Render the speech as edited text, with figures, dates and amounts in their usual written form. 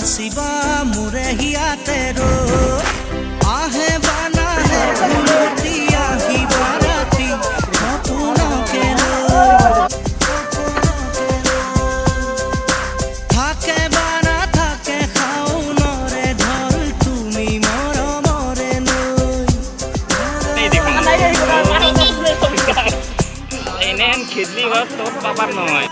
শিবা মোরে হিয়াতে রো আহে বানা হে ফুলতিয়া হিবারাতি সপনকে থাকে বানা থাকে খাও নরে ধর তুমি মরমরে নই এনে খেদলি বা তোর বাবার নয়